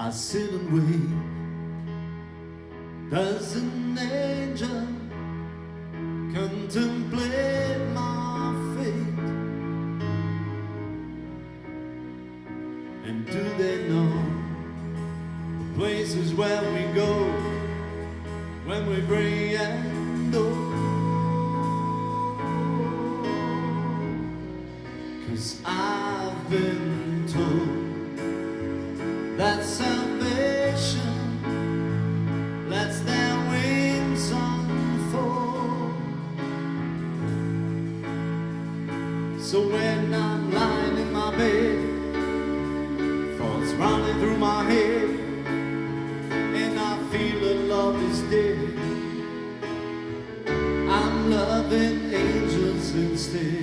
I sit and wait. Does an angel contemplate my fate? And do they know the places where we go when we bring and go? 'Cause I've been told that salvation lets their wings unfold. So when I'm lying in my bed, thoughts running through my head, and I feel that love is dead, I'm loving angels instead.